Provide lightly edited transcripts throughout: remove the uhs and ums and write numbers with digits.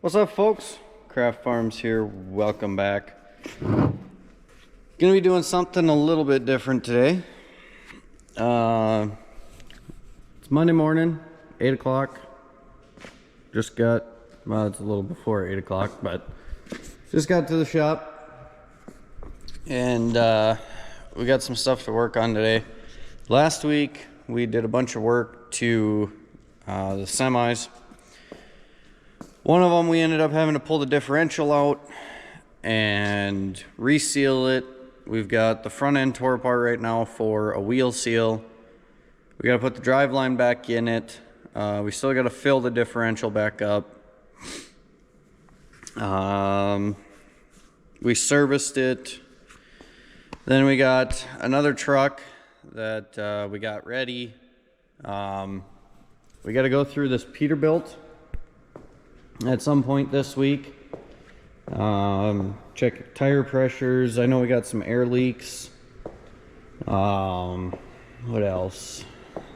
What's up, folks? Craft Farms here. Welcome back. Gonna be doing something a little bit different today. It's Monday morning, 8 o'clock. Just got, well, it's a little before 8 o'clock, but just got to the shop. And we got some stuff to work on today. Last week, we did a bunch of work to the semis. One of them, we ended up having to pull the differential out and reseal it. We've got the front end tore apart right now for a wheel seal. We got to put the drive line back in it. We still got to fill the differential back up. We serviced it. Then we got another truck that we got ready. We got to go through this Peterbilt at some point this week. Check tire pressures. I know we got some air leaks. What else?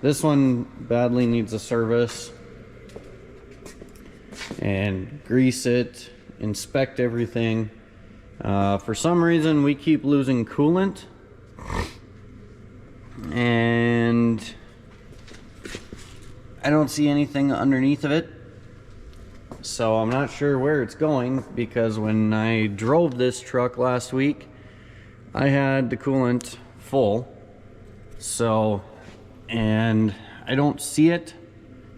This one badly needs a service. And grease it, inspect everything. For some reason we keep losing coolant, and I don't see anything underneath of it. So I'm not sure where it's going, because when I drove this truck last week, I had the coolant full. So, and I don't see it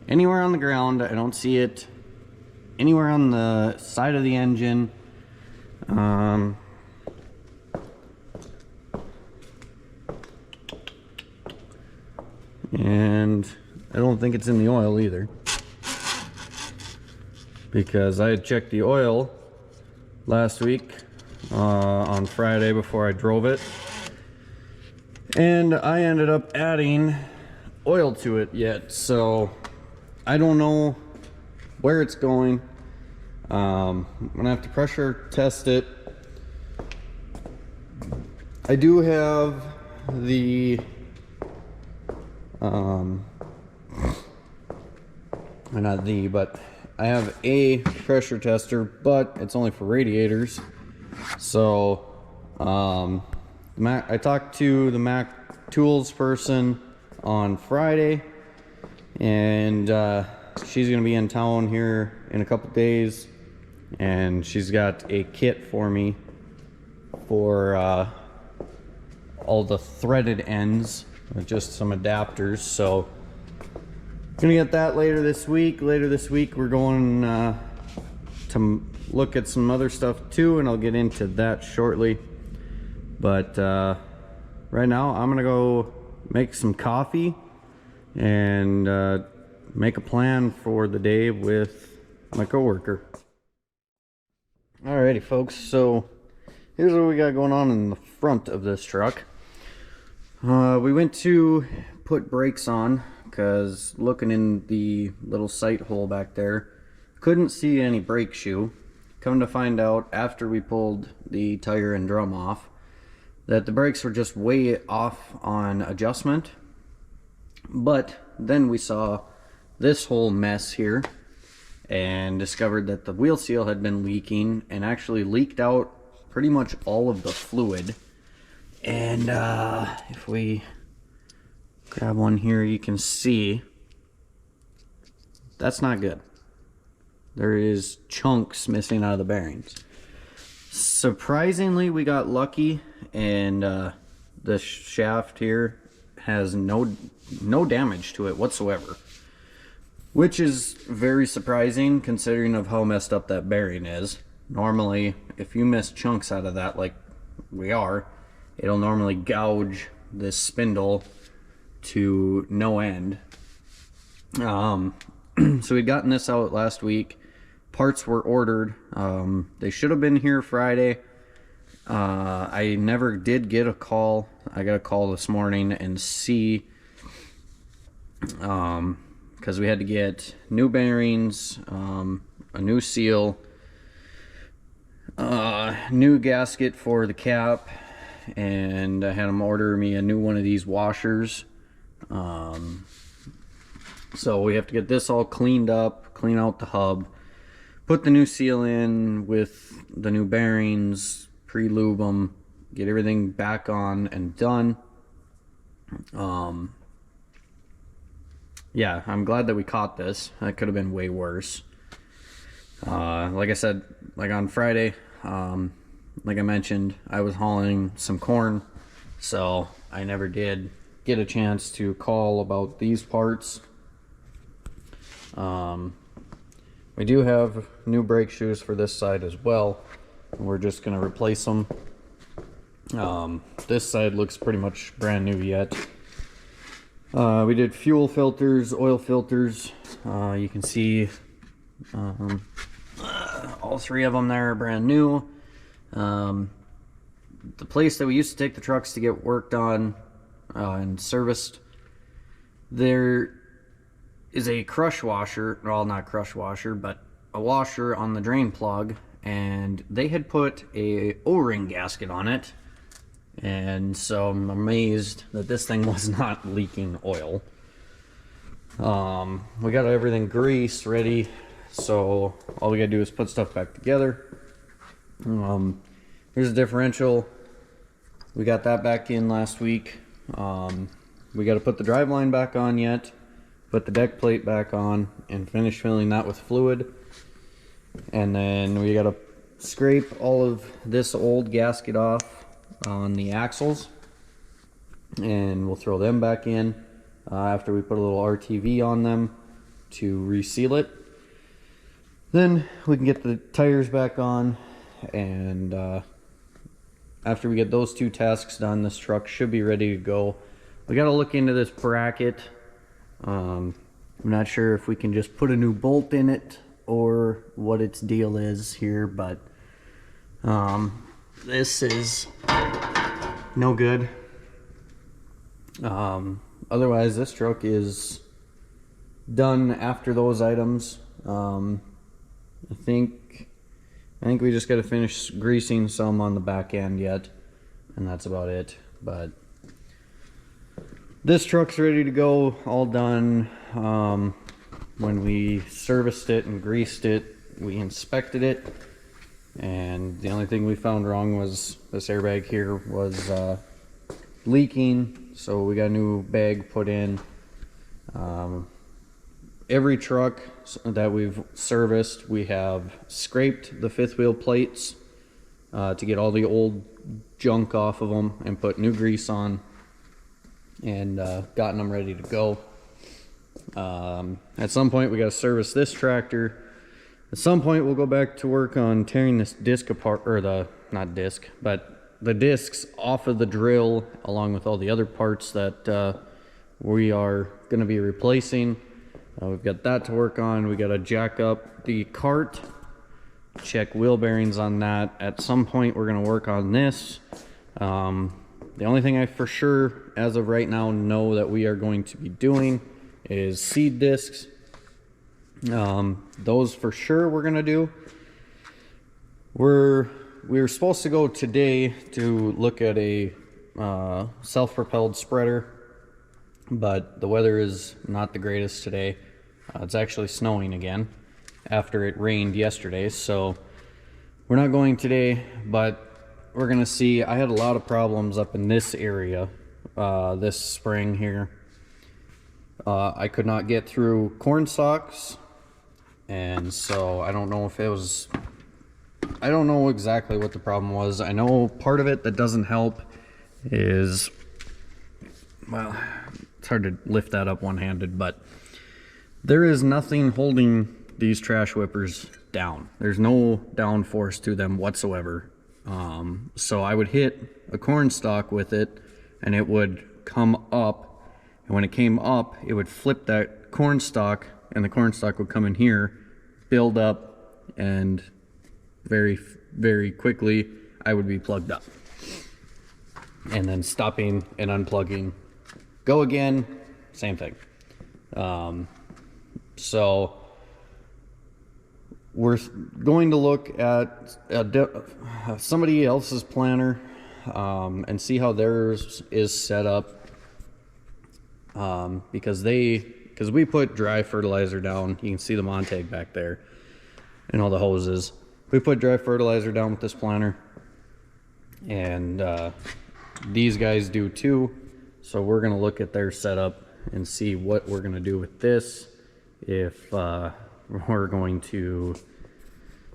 anywhere on the ground. I don't see it anywhere on the side of the engine. And I don't think it's in the oil either, because I had checked the oil last week on Friday before I drove it, and I ended up adding oil to it yet, so I don't know where it's going. I'm gonna have to pressure test it. I do have the but I have a pressure tester, but it's only for radiators. So I talked to the Mac Tools person on Friday, and she's gonna be in town here in a couple days, and she's got a kit for me for all the threaded ends with just some adapters. So gonna get that later this week. Later this week we're going to look at some other stuff too, and I'll get into that shortly. But right now I'm gonna go make some coffee and make a plan for the day with my coworker. Alrighty, folks, so here's what we got going on in the front of this truck. We went to put brakes on, because looking in the little sight hole back there, couldn't see any brake shoe. Come to find out, after we pulled the tire and drum off, that the brakes were just way off on adjustment. But then we saw this whole mess here and discovered that the wheel seal had been leaking, and actually leaked out pretty much all of the fluid. And if we grab one here, you can see that's not good. There is chunks missing out of the bearings. Surprisingly, we got lucky, and the shaft here has no damage to it whatsoever, which is very surprising considering of how messed up that bearing is. Normally, if you miss chunks out of that like we are, it'll normally gouge this spindle to no end. So we'd gotten this out last week. Parts were ordered. They should have been here Friday. I never did get a call. I got a call this morning and see, because we had to get new bearings, a new seal, new gasket for the cap, and I had them order me a new one of these washers. So we have to get this all cleaned up, clean out the hub, put the new seal in with the new bearings, pre-lube them, get everything back on and done. Yeah, I'm glad that we caught this. That could have been way worse. Like I said, like on Friday, like I mentioned, I was hauling some corn, so I never did get a chance to call about these parts. We do have new brake shoes for this side as well. We're just going to replace them. This side looks pretty much brand new yet. We did fuel filters, oil filters. You can see all three of them there are brand new. The place that we used to take the trucks to get worked on and serviced, there is a crush washer, well, not crush washer, but a washer on the drain plug, and they had put a O-ring gasket on it, and so I'm amazed that this thing was not leaking oil. We got everything greased, ready, so all we gotta do is put stuff back together. Here's the differential. We got that back in last week. We got to put the driveline back on yet, put the deck plate back on, and finish filling that with fluid. And then we got to scrape all of this old gasket off on the axles, and we'll throw them back in after we put a little RTV on them to reseal it. Then we can get the tires back on, and after we get those two tasks done, this truck should be ready to go. We got to look into this bracket. I'm not sure if we can just put a new bolt in it or what its deal is here, but this is no good. Otherwise, this truck is done after those items. I think we just got to finish greasing some on the back end yet, and that's about it. But this truck's ready to go, all done. When we serviced it and greased it, we inspected it, and the only thing we found wrong was this airbag here was leaking, so we got a new bag put in. Every truck that we've serviced, we have scraped the fifth wheel plates to get all the old junk off of them and put new grease on, and gotten them ready to go. At some point we got to service this tractor. At some point we'll go back to work on tearing this disc apart, or the discs off of the drill, along with all the other parts that we are going to be replacing. We've got that to work on. We got to jack up the cart, check wheel bearings on that. At some point we're going to work on this. The only thing I for sure as of right now know that we are going to be doing is seed discs. Those for sure we're going to do. We were supposed to go today to look at a self-propelled spreader, but the weather is not the greatest today. It's actually snowing again after it rained yesterday, so we're not going today, but we're gonna see. I had a lot of problems up in this area this spring here. I could not get through corn stalks, and so I don't know if it was, I don't know exactly what the problem was. I know part of it that doesn't help is, well, it's hard to lift that up one-handed, but there is nothing holding these trash whippers down. There's no down force to them whatsoever. So I would hit a corn stalk with it and it would come up, and when it came up it would flip that corn stalk, and the corn stalk would come in here, build up, and very, very quickly I would be plugged up. And then stopping and unplugging, go again, same thing. So we're going to look at somebody else's planner and see how theirs is set up, because we put dry fertilizer down. You can see the Montag back there, and all the hoses. We put dry fertilizer down with this planter, and these guys do too. So we're gonna look at their setup and see what we're gonna do with this. If we're going to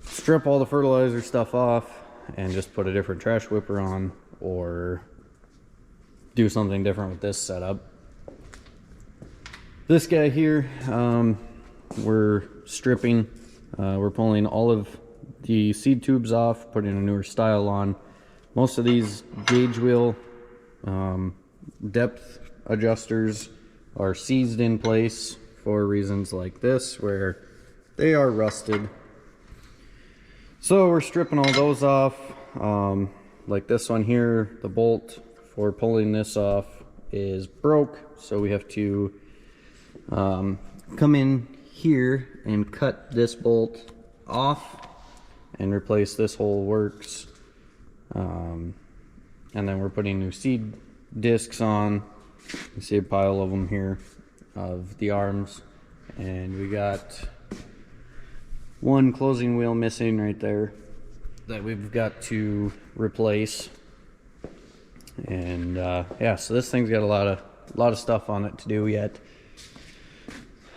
strip all the fertilizer stuff off and just put a different trash whipper on, or do something different with this setup. This guy here, we're stripping. We're pulling all of the seed tubes off, putting a newer style on. Most of these gauge wheel depth adjusters are seized in place for reasons like this, where they are rusted. So we're stripping all those off. Like this one here, the bolt for pulling this off is broke, so we have to come in here and cut this bolt off and replace this whole works. And then we're putting new seed discs on. You see a pile of them here, of the arms, and we got one closing wheel missing right there that we've got to replace. And yeah, so this thing's got a lot of stuff on it to do yet.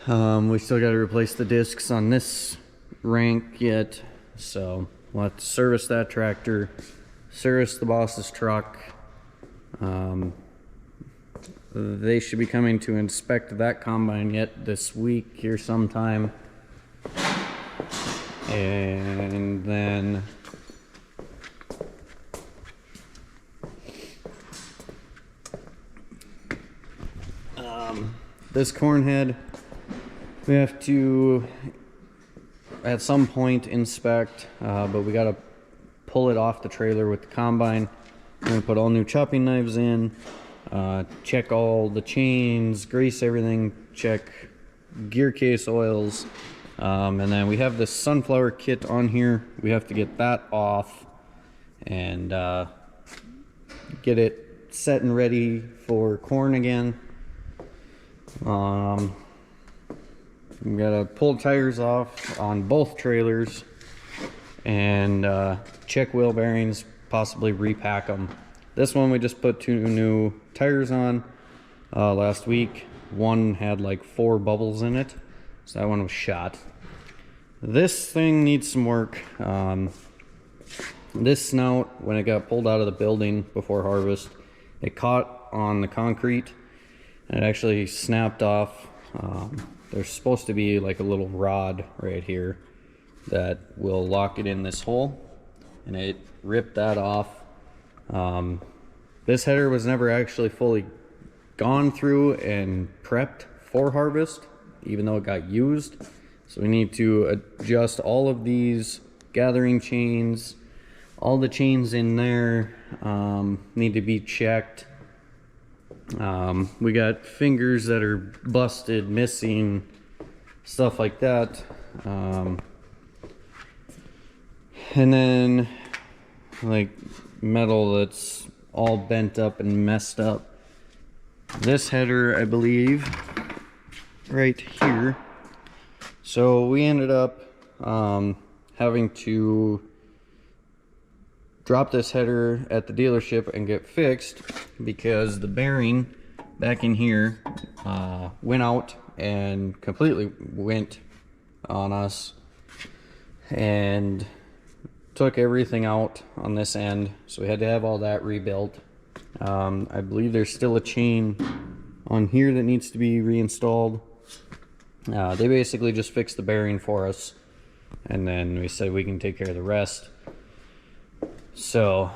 We still got to replace the discs on this rank yet, so we'll have to service that tractor, service the boss's truck. They should be coming to inspect that combine yet this week here sometime. And then this corn head, we have to at some point inspect, but we got to pull it off the trailer with the combine. We're going to put all new chopping knives in, check all the chains, grease everything, check gear case oils, and then we have this sunflower kit on here. We have to get that off and get it set and ready for corn again. We gotta pull tires off on both trailers and check wheel bearings, possibly repack them. This one we just put 2 new tires on last week. One had like 4 bubbles in it, so that one was shot. This thing needs some work. This snout, when it got pulled out of the building before harvest, it caught on the concrete and it actually snapped off. There's supposed to be like a little rod right here that will lock it in this hole, and it ripped that off. This header was never actually fully gone through and prepped for harvest, even though it got used. So we need to adjust all of these gathering chains. All the chains in there need to be checked. We got fingers that are busted, missing, stuff like that. And then like metal that's all bent up and messed up. This header, I believe, right here. So we ended up having to drop this header at the dealership and get fixed because the bearing back in here went out and completely went on us and took everything out on this end, so we had to have all that rebuilt. I believe there's still a chain on here that needs to be reinstalled. They basically just fixed the bearing for us, and then we said we can take care of the rest. So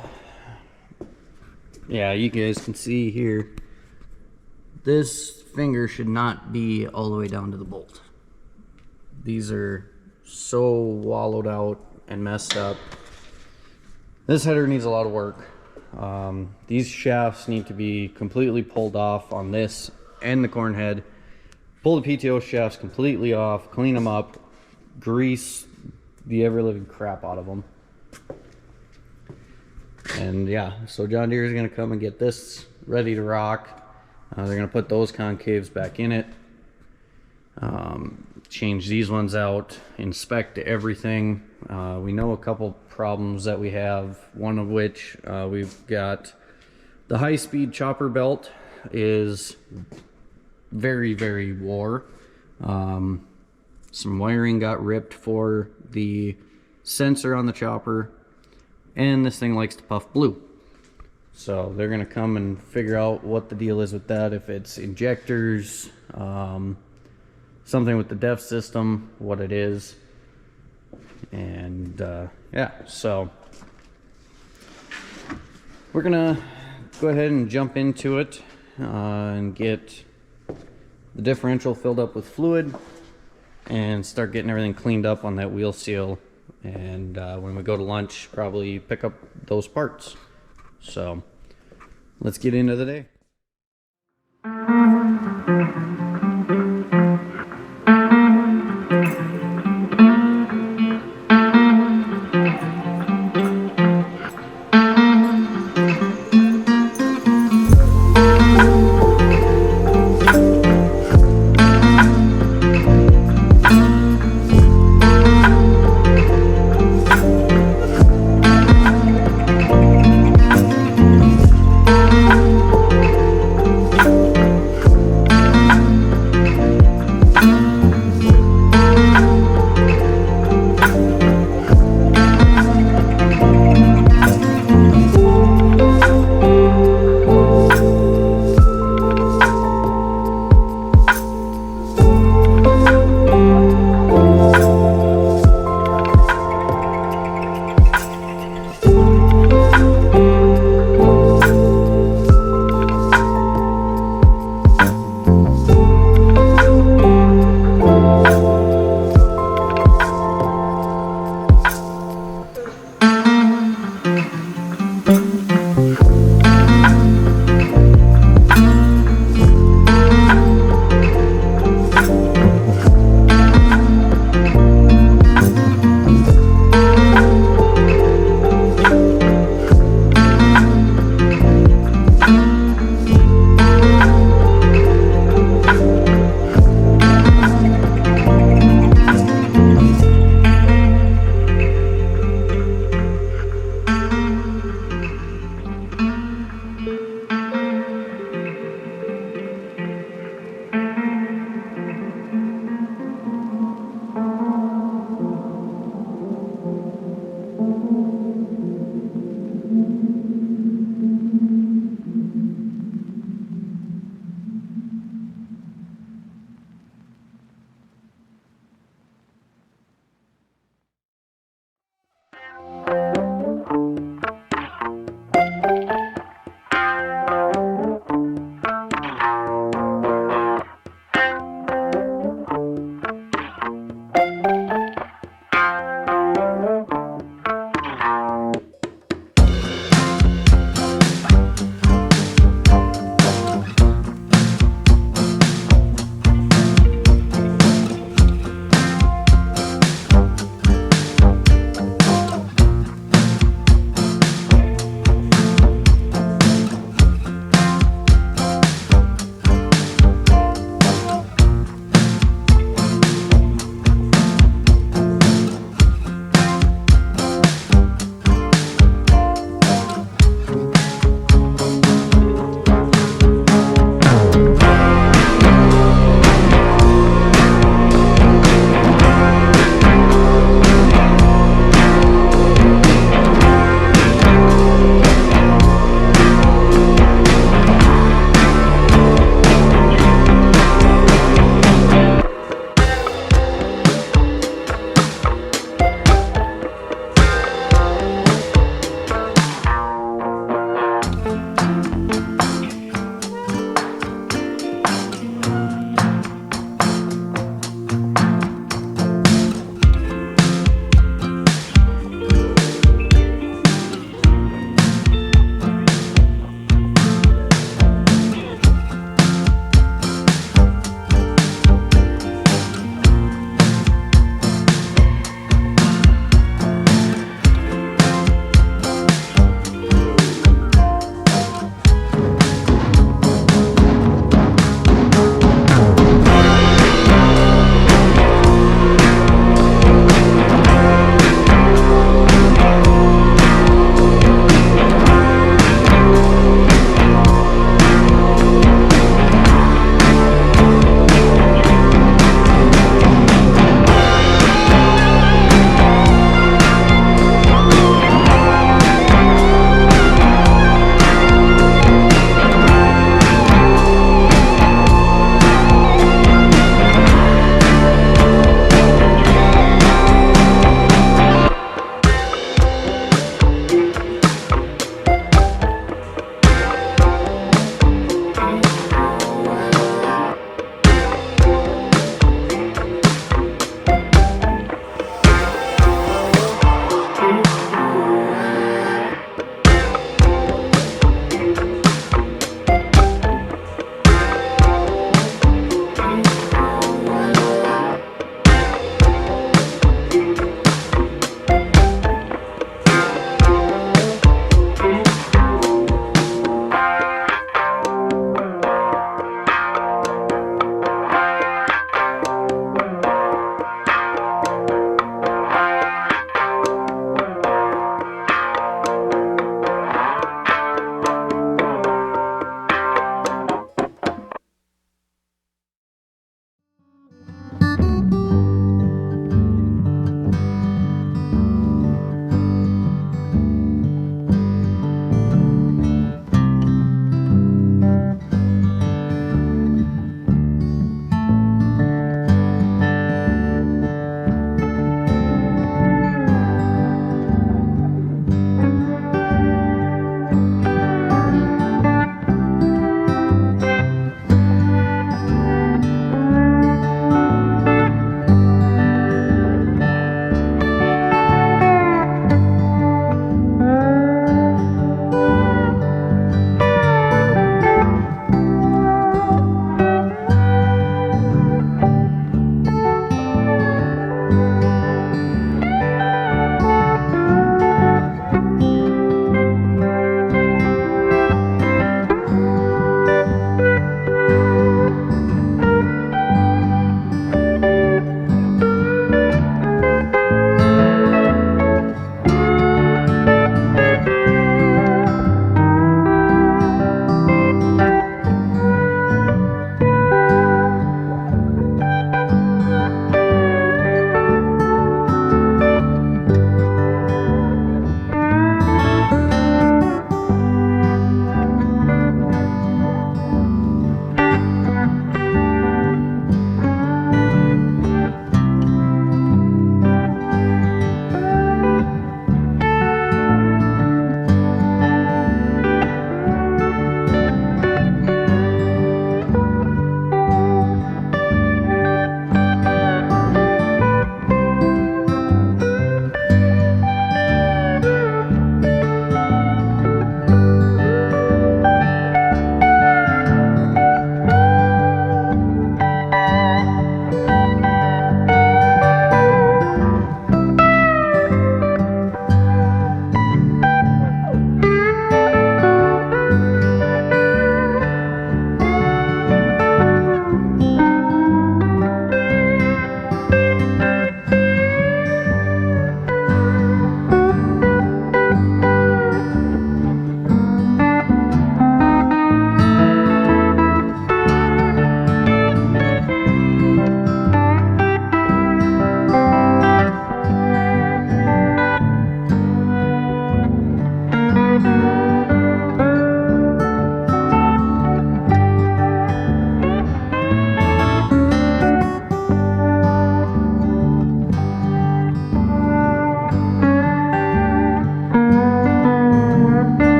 yeah, you guys can see here, this finger should not be all the way down to the bolt. These are so wallowed out and messed up. This header needs a lot of work. These shafts need to be completely pulled off on this and the corn head. Pull the PTO shafts completely off, clean them up, grease the ever-living crap out of them. And yeah, so John Deere is going to come and get this ready to rock. They're going to put those concaves back in it. change these ones out, inspect everything. We know a couple problems that we have, one of which we've got the high-speed chopper belt is very, very wore. Some wiring got ripped for the sensor on the chopper, and this thing likes to puff blue. So they're gonna come and figure out what the deal is with that, if it's injectors, something with the def system, what it is. And yeah, so we're gonna go ahead and jump into it and get the differential filled up with fluid and start getting everything cleaned up on that wheel seal. And when we go to lunch, probably pick up those parts. So let's get into the day.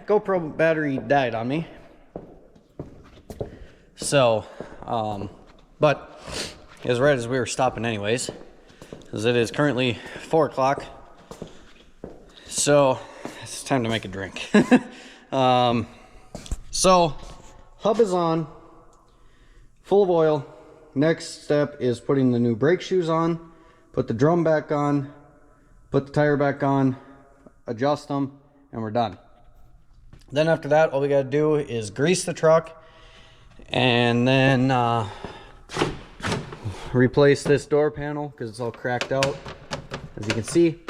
GoPro battery died on me. So, but it was right as we were stopping anyways, because it is currently 4 o'clock. So it's time to make a drink. So hub is on, full of oil. Next step is putting the new brake shoes on, put the drum back on, put the tire back on, adjust them, and we're done. Then after that, all we gotta do is grease the truck and then replace this door panel because it's all cracked out, as you can see.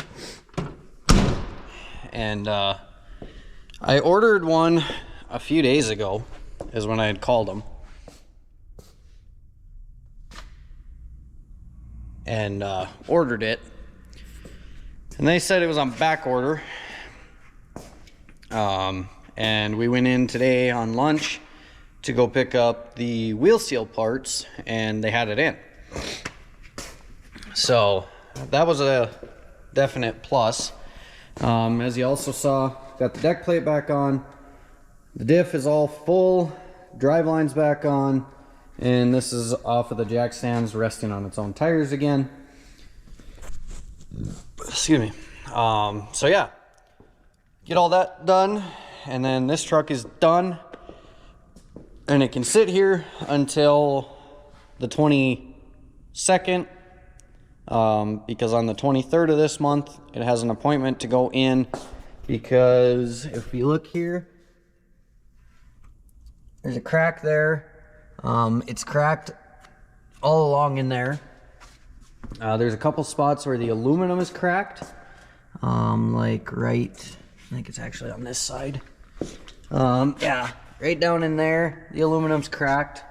And I ordered one a few days ago, is when I had called them. And ordered it. And they said it was on back order. And we went in today on lunch to go pick up the wheel seal parts, and they had it in. So that was a definite plus. As you also saw, got the deck plate back on. The diff is all full, driveline's back on, and this is off of the jack stands resting on its own tires again. Excuse me. So yeah, get all that done, and then this truck is done, and it can sit here until the 22nd, because on the 23rd of this month it has an appointment to go in, because if you look here, there's a crack there. It's cracked all along in there. There's a couple spots where the aluminum is cracked, like right, I think it's actually on this side. Yeah, right down in there, the aluminum's cracked.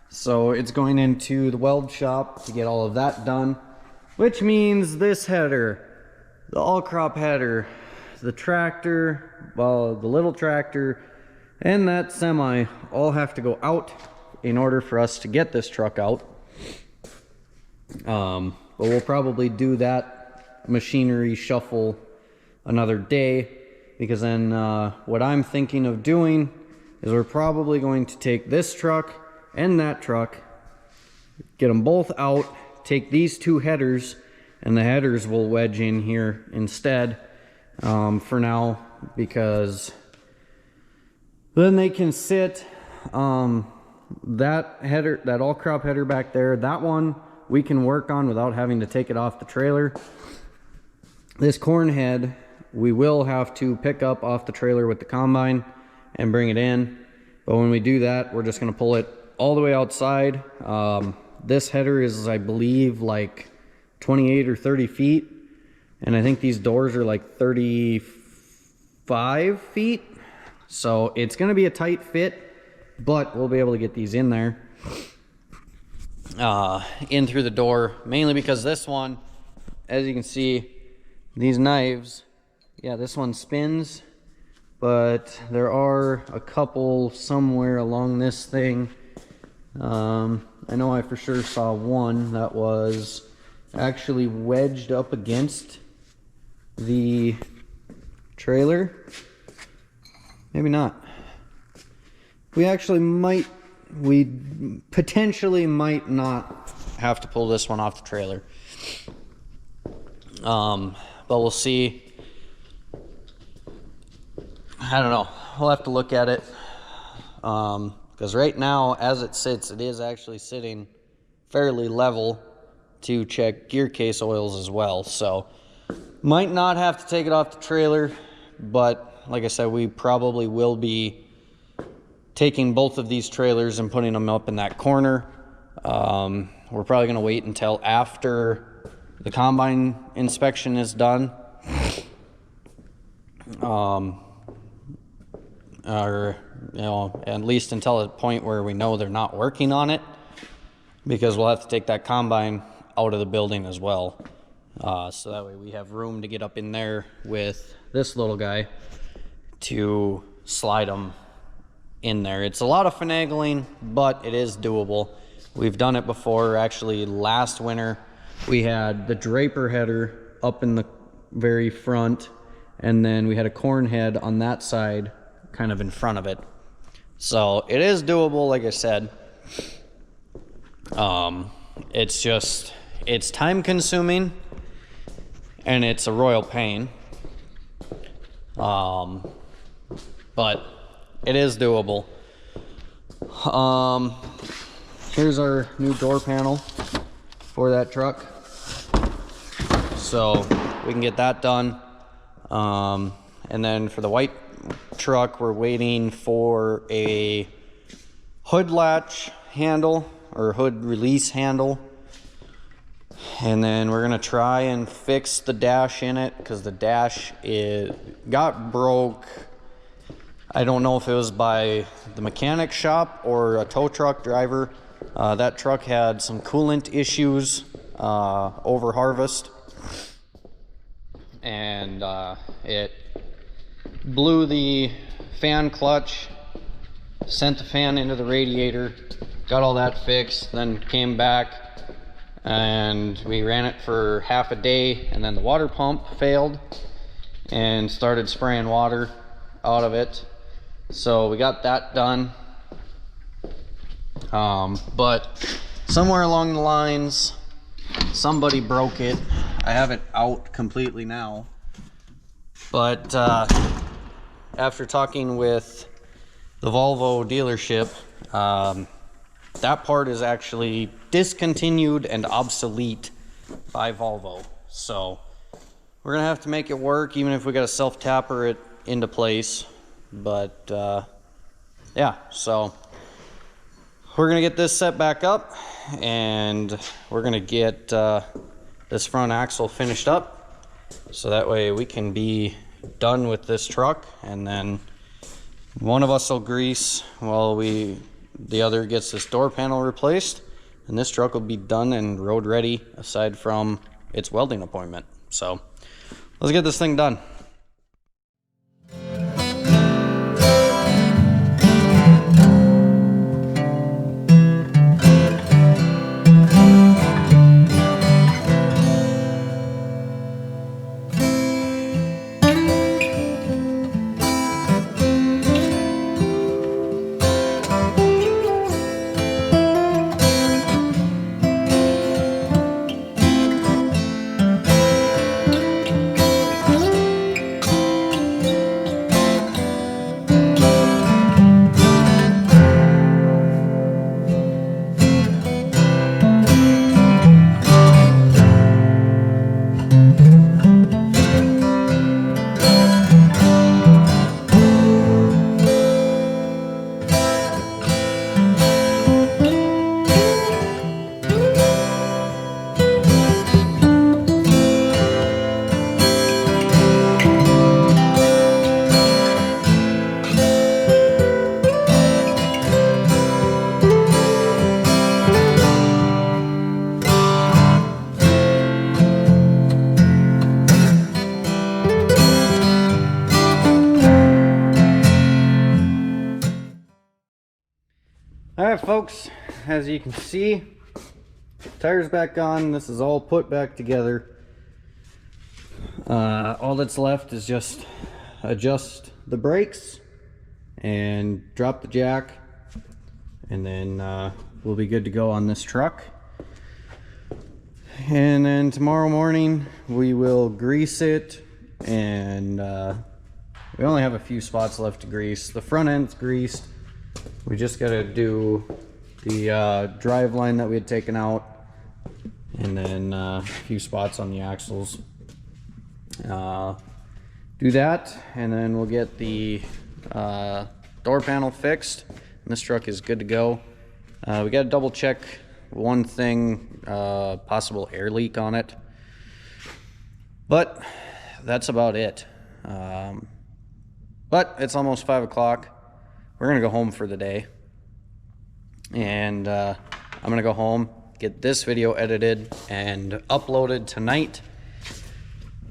So it's going into the weld shop to get all of that done, which means this header, the all-crop header, the tractor, well, the little tractor, and that semi all have to go out in order for us to get this truck out. But we'll probably do that machinery shuffle another day, because then what I'm thinking of doing is we're probably going to take this truck and that truck, get them both out, take these two headers, and the headers will wedge in here instead, for now, because then they can sit. That header, that all crop header back there, that one we can work on without having to take it off the trailer. This corn head we will have to pick up off the trailer with the combine and bring it in, but when we do that, we're just going to pull it all the way outside. This header is, I believe, like 28 or 30 feet, and I think these doors are like 35 feet, so it's going to be a tight fit, but we'll be able to get these in there, in through the door, mainly because this one, as you can see, these knives, yeah, this one spins, but there are a couple somewhere along this thing. I know I for sure saw one that was actually wedged up against the trailer. Maybe not. We potentially might not have to pull this one off the trailer. But we'll see. I don't know. We'll have to look at it. Because right now, as it sits, it is actually sitting fairly level to check gear case oils as well. So, might not have to take it off the trailer, but like I said, we probably will be taking both of these trailers and putting them up in that corner. We're probably going to wait until after the combine inspection is done. Or, you know, at least until a point where we know they're not working on it, because we'll have to take that combine out of the building as well. So that way we have room to get up in there with this little guy to slide them in there. It's a lot of finagling, but it is doable. We've done it before. Actually, last winter we had the draper header up in the very front, and then we had a corn head on that side kind of in front of it. So it is doable, like I said. It's time consuming and it's a royal pain. But it is doable. Here's our new door panel for that truck. So we can get that done. And then for the white truck, we're waiting for a hood latch handle or hood release handle. And then we're gonna try and fix the dash in it because the dash got broke. I don't know if it was by the mechanic shop or a tow truck driver. That truck had some coolant issues over harvest, and it blew the fan clutch, sent the fan into the radiator, got all that fixed, then came back and we ran it for half a day, and then the water pump failed and started spraying water out of it. So we got that done. But somewhere along the lines, somebody broke it. I have it out completely now. But after talking with the Volvo dealership, that part is actually discontinued and obsolete by Volvo. So we're gonna have to make it work, even if we gotta self-tapper it into place. But yeah, so we're gonna get this set back up, and we're gonna get this front axle finished up, so that way we can be done with this truck, and then one of us will grease while the other gets this door panel replaced, and this truck will be done and road ready aside from its welding appointment. So let's get this thing done. Alright folks, as you can see, tires back on. This is all put back together. All that's left is just adjust the brakes and drop the jack, and then we'll be good to go on this truck. And then tomorrow morning we will grease it, and we only have a few spots left to grease. The front end's greased. We just got to do the drive line that we had taken out, and then a few spots on the axles. Do that, and then we'll get the door panel fixed, and this truck is good to go. We got to double check one thing, possible air leak on it, but that's about it. But it's almost 5 o'clock. We're gonna go home for the day, and I'm gonna go home, get this video edited and uploaded tonight,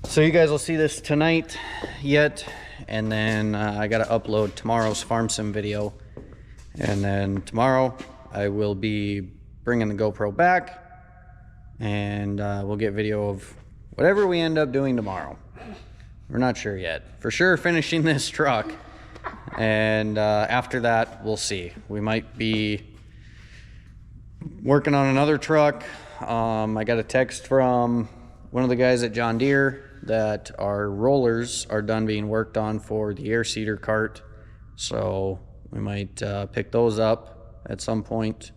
so you guys will see this tonight yet, and then I gotta upload tomorrow's farm sim video, and then tomorrow I will be bringing the GoPro back, and we'll get video of whatever we end up doing tomorrow. We're not sure yet. For sure finishing this truck, And after that, we'll see. We might be working on another truck. I got a text from one of the guys at John Deere that our rollers are done being worked on for the air seeder cart. So we might pick those up at some point.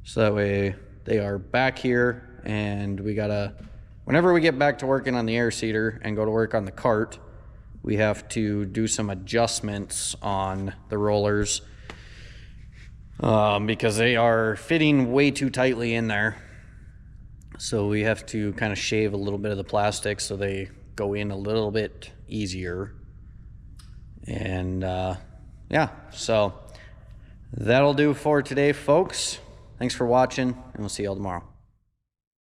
So that way they are back here, and we gotta, whenever we get back to working on the air seeder and go to work on the cart, we have to do some adjustments on the rollers because they are fitting way too tightly in there. So we have to kind of shave a little bit of the plastic so they go in a little bit easier. And yeah, so that'll do for today, folks. Thanks for watching, and we'll see y'all tomorrow.